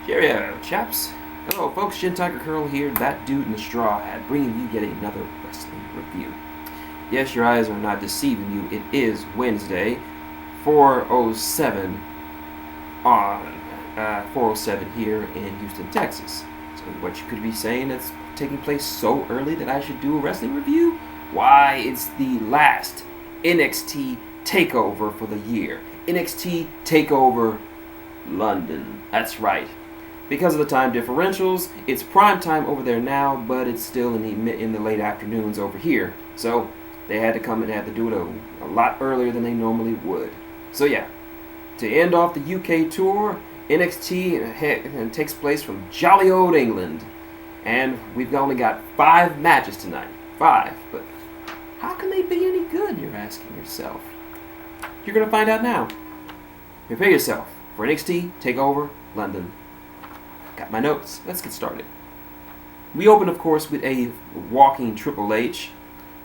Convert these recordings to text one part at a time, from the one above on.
Cheerio, chaps. Hello, folks. Shintigercurl here, that dude in the straw hat, bringing you yet another wrestling review. Yes, your eyes are not deceiving you. It is Wednesday, 4:07 on 4:07 here in Houston, Texas. So, what you could be saying that's taking place so early that I should do a wrestling review? Why, it's the last NXT TAKEOVER for the year. NXT TAKEOVER London. That's right. Because of the time differentials, it's prime time over there now, but it's still in the late afternoons over here. So they had to come and had to do it a lot earlier than they normally would. So yeah, to end off the UK tour, NXT takes place from jolly old England. And we've only got 5 matches tonight. 5, but how can they be any good, you're asking yourself? You're going to find out now. Prepare yourself for NXT TAKEOVER London. Got my notes. Let's get started. We open, of course, with a walking Triple H,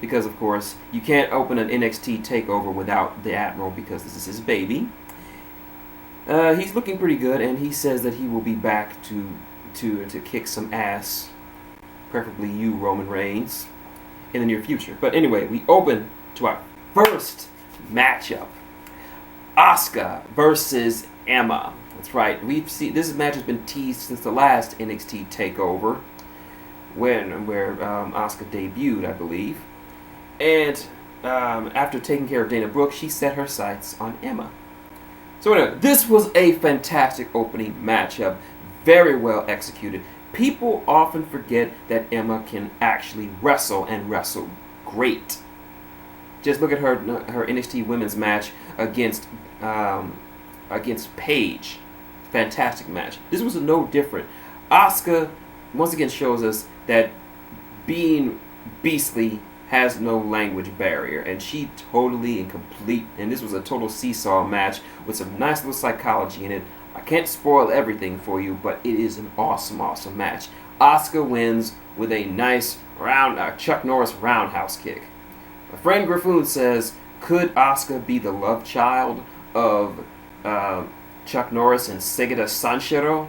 because, of course, you can't open an NXT TAKEOVER without the Admiral, because this is his baby. He's looking pretty good, and he says that he will be back to kick some ass, preferably you, Roman Reigns, in the near future. But anyway, we open to our first matchup: Asuka versus Emma. That's right. This match has been teased since the last NXT TAKEOVER, where Asuka debuted, I believe. And after taking care of Dana Brooke, she set her sights on Emma. So anyway, this was a fantastic opening matchup, very well executed. People often forget that Emma can actually wrestle, and wrestle great. Just look at her NXT Women's match against Paige. Fantastic match. This was no different. Asuka once again shows us that being beastly has no language barrier, and she totally and complete. And this was a total seesaw match with some nice little psychology in it. I can't spoil everything for you, but it is an awesome, awesome match. Asuka wins with a nice Chuck Norris roundhouse kick. My friend Griffoon says, could Asuka be the love child of Chuck Norris and Segata Sanshiro?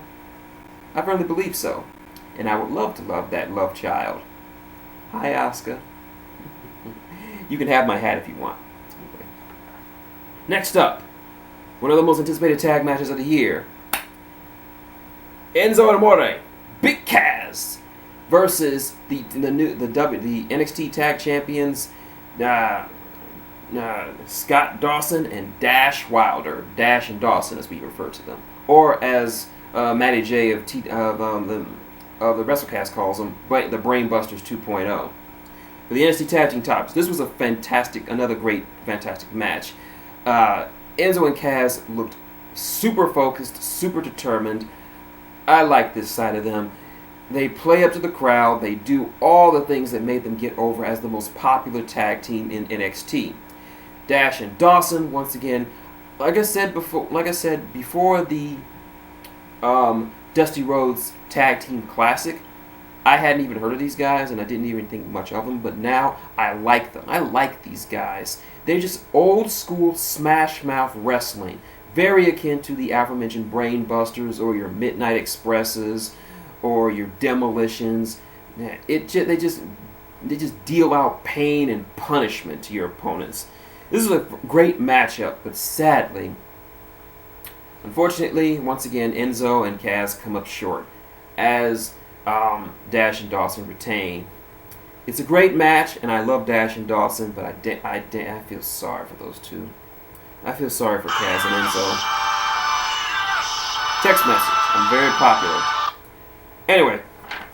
I firmly believe so. And I would love to love that love child. Hi, Asuka. You can have my hat if you want. Anyway. Next up, one of the most anticipated tag matches of the year: Enzo and Amore, Big Cass, versus the NXT Tag Champions, Scott Dawson and Dash Wilder. Dash and Dawson, as we refer to them, or as Matty J of the WrestleCast calls them, the Brainbusters 2.0. For the NXT Tag Team Tops, this was another great, fantastic match. Enzo and Cass looked super focused, super determined. I like this side of them. They play up to the crowd. They do all the things that made them get over as the most popular tag team in NXT. Dash and Dawson, once again, like I said before the Dusty Rhodes Tag Team Classic, I hadn't even heard of these guys, and I didn't even think much of them, but now I like them. I like these guys. They're just old school smash mouth wrestling, very akin to the aforementioned Brain Busters or your Midnight Expresses or your Demolitions. They just deal out pain and punishment to your opponents. This is a great matchup, but sadly, unfortunately, once again, Enzo and Cass come up short as Dash and Dawson retain. It's a great match, and I love Dash and Dawson, but I feel sorry for those two. I feel sorry for Cass and Enzo. Text message. I'm very popular. Anyway,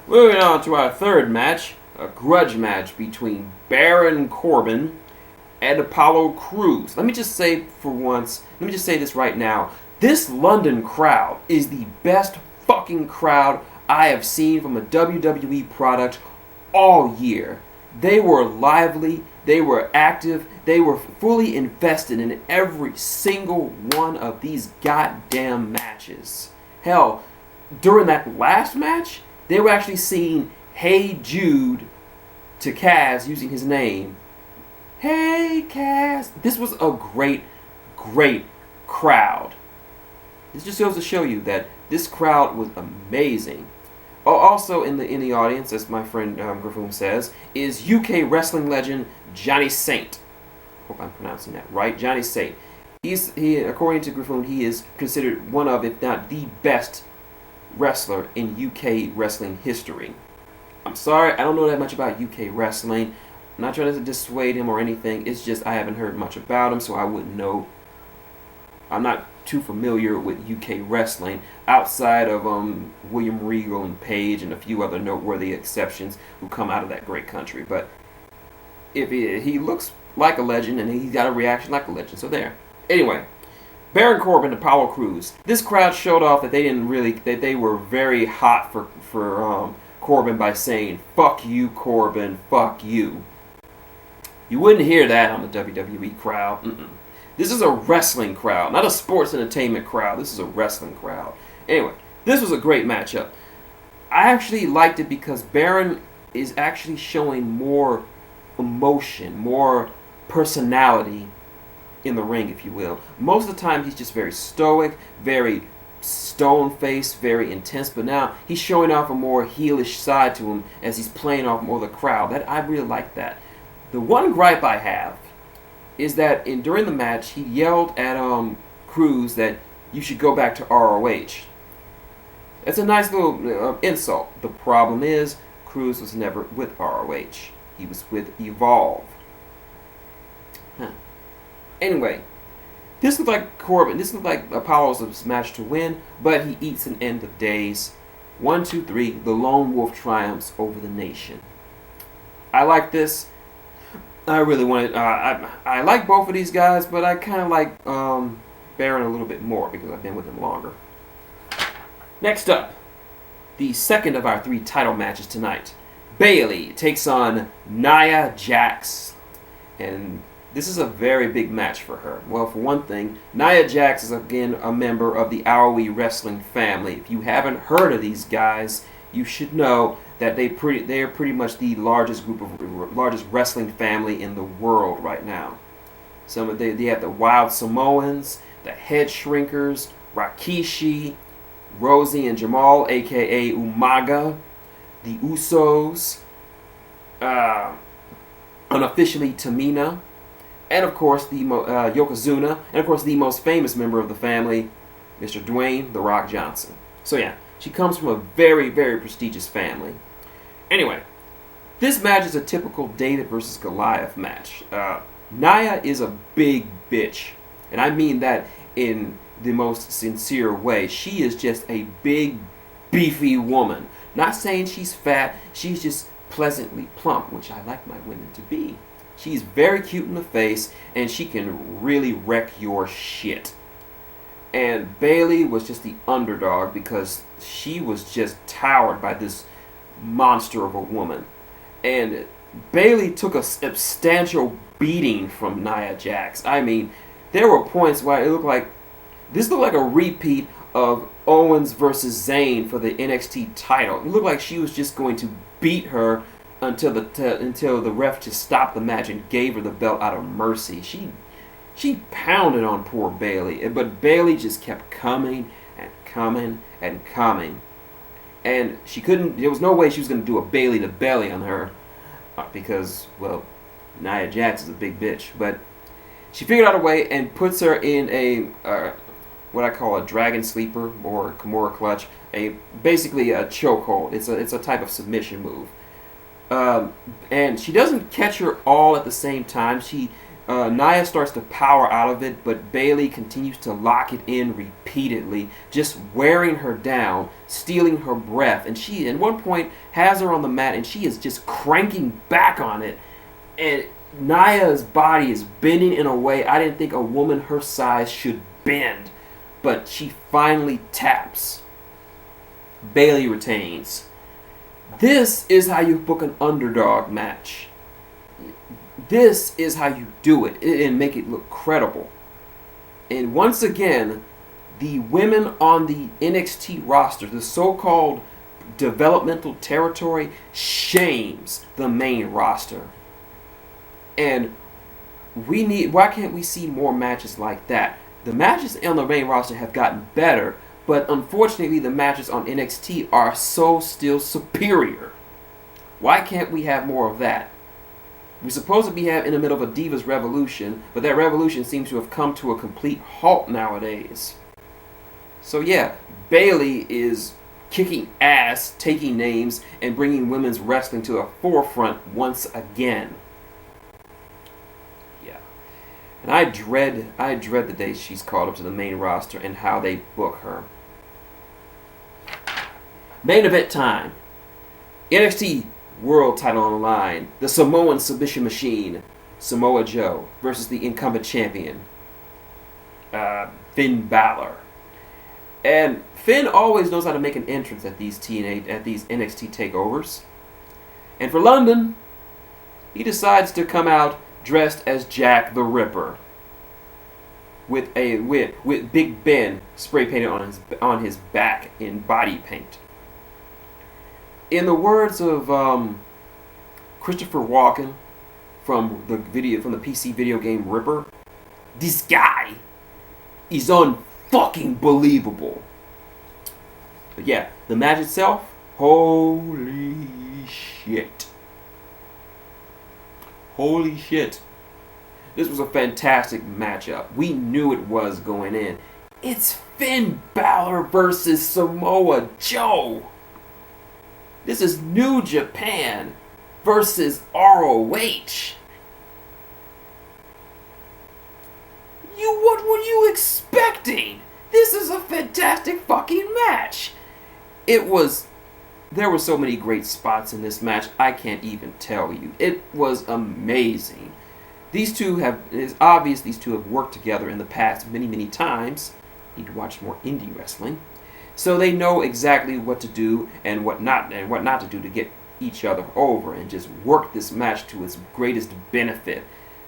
moving on to our third match, a grudge match between Baron Corbin and Apollo Crews. Let me just say this right now. This London crowd is the best fucking crowd I have seen from a WWE product all year. They were lively, they were active, they were fully invested in every single one of these goddamn matches. Hell, during that last match, they were actually singing Hey Jude to Cass using his name. Hey Cass. This was a great, great crowd. This just goes to show you that this crowd was amazing. Oh, also in the audience, as my friend Griffoon says, is UK wrestling legend Johnny Saint. Hope I'm pronouncing that right. Johnny Saint. He according to Griffoon, he is considered one of, if not the best wrestler in UK wrestling history. I'm sorry, I don't know that much about UK wrestling. I'm not trying to dissuade him or anything. It's just I haven't heard much about him, so I wouldn't know. I'm not too familiar with UK wrestling outside of William Regal and Paige and a few other noteworthy exceptions who come out of that great country. But if he looks like a legend and he's got a reaction like a legend, so there. Anyway, Baron Corbin and Apollo Crews. This crowd showed off that they were very hot for Corbin by saying "fuck you, Corbin, fuck you." You wouldn't hear that on the WWE crowd. This is a wrestling crowd, not a sports entertainment crowd. This is a wrestling crowd. Anyway, this was a great matchup. I actually liked it because Baron is actually showing more emotion, more personality in the ring, if you will. Most of the time, he's just very stoic, very stone-faced, very intense. But now he's showing off a more heelish side to him as he's playing off more of the crowd. I really like that. The one gripe I have is that during the match, he yelled at Crews that you should go back to ROH. That's a nice little insult. The problem is, Crews was never with ROH. He was with Evolve. Anyway, this looked like Corbin. This looked like Apollo's match to win, but he eats an end of days. 1, 2, 3. The Lone Wolf triumphs over the nation. I like this. I really wanted. I like both of these guys, but I kind of like Baron a little bit more because I've been with him longer. Next up, the second of our 3 title matches tonight. Bayley takes on Nia Jax, and this is a very big match for her. Well, for one thing, Nia Jax is again a member of the ROE wrestling family. If you haven't heard of these guys, you should know that they are pretty much the largest wrestling family in the world right now. They have the Wild Samoans, the Head Shrinkers, Rikishi, Rosie and Jamal, aka Umaga, the Usos, unofficially Tamina, and of course the Yokozuna, and of course the most famous member of the family, Mr. Dwayne "The Rock" Johnson. So yeah, she comes from a very, very prestigious family. Anyway, this match is a typical David versus Goliath match. Nia is a big bitch, and I mean that in the most sincere way. She is just a big, beefy woman. Not saying she's fat, she's just pleasantly plump, which I like my women to be. She's very cute in the face, and she can really wreck your shit. And Bayley was just the underdog because she was just towered by this monster of a woman. And Bayley took a substantial beating from Nia Jax. I mean, there were points where it looked like a repeat of Owens versus Zayn for the NXT title. It looked like she was just going to beat her until the ref just stopped the match and gave her the belt out of mercy. She pounded on poor Bayley, but Bayley just kept coming and coming and coming. And there was no way she was going to do a Bayley to belly on her because, well, Nia Jax is a big bitch. But she figured out a way and puts her in a, what I call a dragon sleeper or Kimura clutch, basically a chokehold. It's a type of submission move. And she doesn't catch her all at the same time. Nia starts to power out of it, but Bayley continues to lock it in repeatedly, just wearing her down, stealing her breath. And she, at one point, has her on the mat, and she is just cranking back on it. And Nia's body is bending in a way I didn't think a woman her size should bend. But she finally taps. Bayley retains. This is how you book an underdog match. This is how you do it and make it look credible. And once again, the women on the NXT roster, the so-called developmental territory, shames the main roster. And why can't we see more matches like that? The matches on the main roster have gotten better, but unfortunately the matches on NXT are so still superior. Why can't we have more of that? We're supposed to be in the middle of a Divas revolution, but that revolution seems to have come to a complete halt nowadays. So yeah, Bayley is kicking ass, taking names, and bringing women's wrestling to the forefront once again. Yeah. And I dread the day she's called up to the main roster and how they book her. Main event time. NXT World title on the line. The Samoan submission machine, Samoa Joe, versus the incumbent champion, Finn Balor. And Finn always knows how to make an entrance at these NXT takeovers. And for London, he decides to come out dressed as Jack the Ripper, with Big Ben spray painted on his back in body paint. In the words of Christopher Walken from the PC video game Ripper, this guy is unfucking believable. But yeah, the match itself, holy shit. Holy shit. This was a fantastic matchup. We knew it was going in. It's Finn Balor versus Samoa Joe. This is New Japan versus ROH. What were you expecting? This is a fantastic fucking match. There were so many great spots in this match, I can't even tell you. It was amazing. It's obvious these two have worked together in the past many, many times. Need to watch more indie wrestling. So they know exactly what to do and what not to do to get each other over and just work this match to its greatest benefit.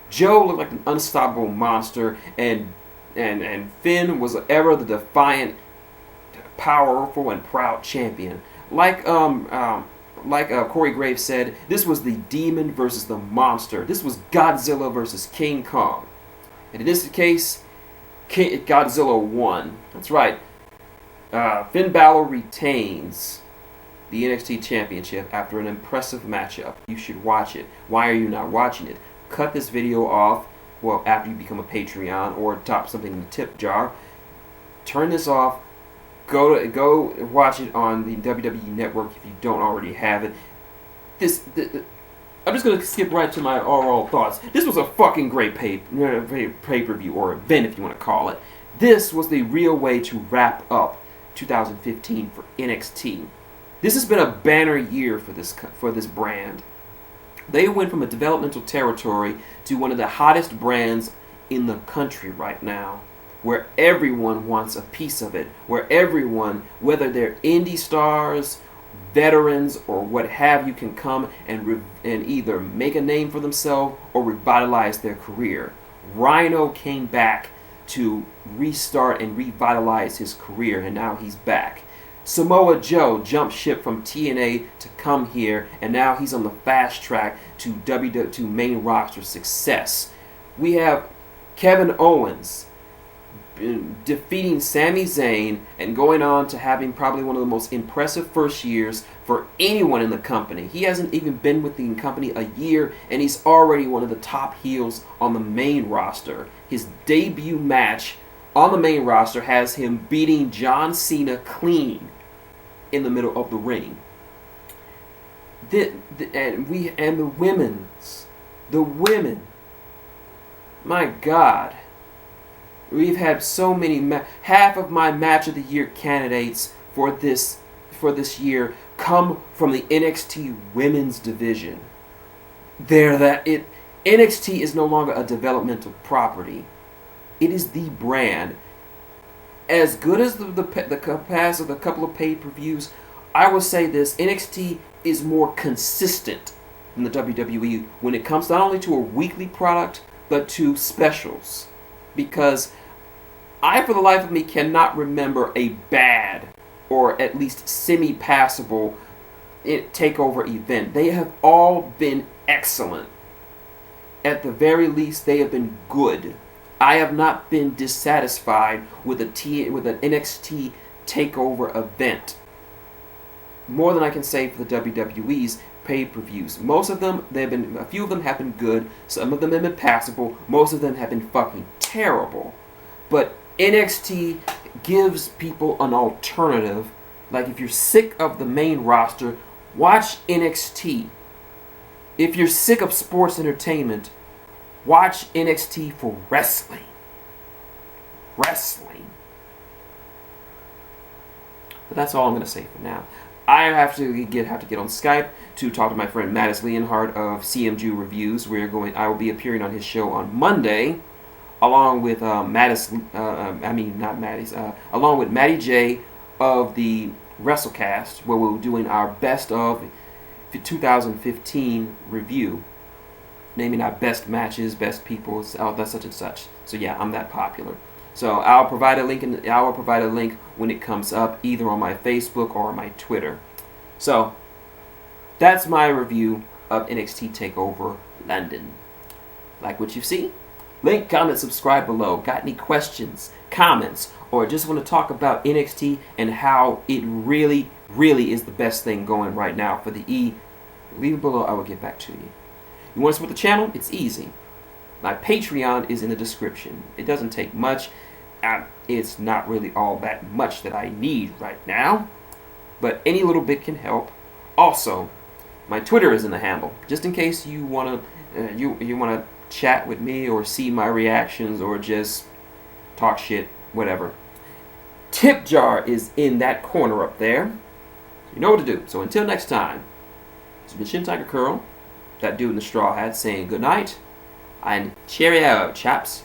Joe looked like an unstoppable monster, and Finn was ever the defiant, powerful, and proud champion. Like Corey Graves said, this was the demon versus the monster. This was Godzilla versus King Kong. And in this case, Godzilla won. That's right. Finn Balor retains the NXT Championship after an impressive matchup. You should watch it. Why are you not watching it? Cut this video off, after you become a Patreon or drop something in the tip jar. Turn this off. Go watch it on the WWE Network if you don't already have it. I'm just going to skip right to my overall thoughts. This was a fucking great pay-per-view, or event if you want to call it. This was the real way to wrap up 2015 for NXT. This has been a banner year for this brand. They went from a developmental territory to one of the hottest brands in the country right now, where everyone wants a piece of it, where everyone, whether they're indie stars, veterans, or what have you, can come and either make a name for themselves or revitalize their career. Rhino came back to restart and revitalize his career, and now he's back. Samoa Joe jumped ship from TNA to come here, and now he's on the fast track to main roster success. We have Kevin Owens defeating Sami Zayn and going on to having probably one of the most impressive first years for anyone in the company. He hasn't even been with the company a year, and he's already one of the top heels on the main roster. His debut match on the main roster has him beating John Cena clean in the middle of the ring. The women. My God. We've had so many. Half of my match of the year candidates for this year come from the NXT women's division. NXT is no longer a developmental property. It is the brand. As good as the past of a couple of pay-per-views, I will say this: NXT is more consistent than the WWE when it comes not only to a weekly product but to specials, because I, for the life of me, cannot remember a bad or at least semi-passable takeover event. They have all been excellent. At the very least, they have been good. I have not been dissatisfied with an NXT TAKEOVER event. More than I can say for the WWE's pay-per-views. Most of them, a few of them have been good. Some of them have been passable. Most of them have been fucking terrible. But NXT gives people an alternative. Like, if you're sick of the main roster, watch NXT. If you're sick of sports entertainment, watch NXT for wrestling. Wrestling. But that's all I'm going to say for now. I have to get on Skype to talk to my friend Mattis Leonhardt of CMG Reviews. I will be appearing on his show on Monday, along with along with Matty J of the WrestleCast, where we're doing our best of 2015 review, naming our best matches, best people, that's such and such. So yeah, I'm that popular. So I'll provide a link when it comes up, either on my Facebook or my Twitter. So that's my review of NXT TakeOver London. Like what you see? Link, comment, subscribe below. Got any questions, comments, or just want to talk about NXT and how it really, really is the best thing going right now for the E? Leave it below. I will get back to you. You want to support the channel? It's easy. My Patreon is in the description. It doesn't take much. It's not really all that much that I need right now, but any little bit can help. Also, my Twitter is in the handle, just in case you want to chat with me or see my reactions or just talk shit, whatever. Tip jar is in that corner up there. You know what to do. So until next time, it's been shintigercurl, that dude in the straw hat, saying good night. And cheerio, chaps.